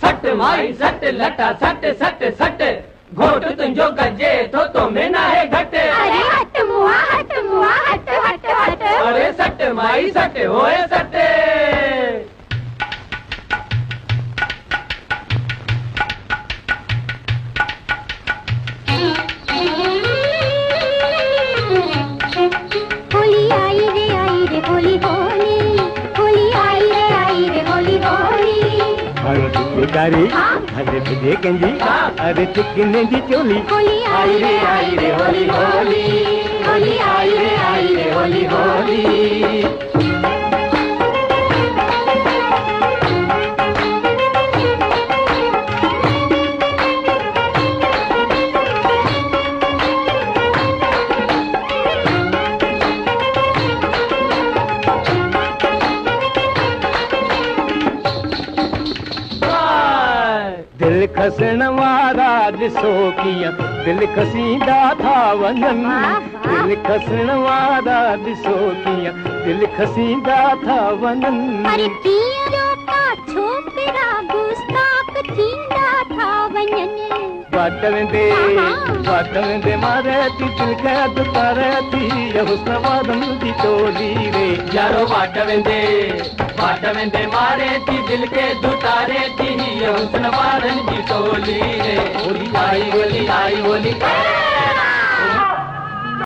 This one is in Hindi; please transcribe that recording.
सट माई सट लटा सट सट सट घोट तुंजो गजे तो में ना है घट। अरे हट मुआ हट मुआ हट हट हट। अरे सट माई सट होए सट। होली आई रे होली होली। होली आई रे होली होली। अरे बेकारी अरे तुझे कंजी अरे चिकने की चोली। होली आई रे होली होली। होली आई रे होली होली। दिल खसण वारा ॾिसो कीअं दिल खसींदा था वञनि। दिल खसण वारा ॾिसो कीअं दिल खसींदा था वञनि। अरे कीअं रोका छोकिरा गुस्ताख थींदा था वञनि। वाट वेंदे मारे थी दिल खे दुकारे थी हुस्न वारनि जी टोली रे। यारो वाट वेंदे मारे थी दिल के दुतारे थी हुस्न वारन जी टोली रे। होली आई होली आई होली।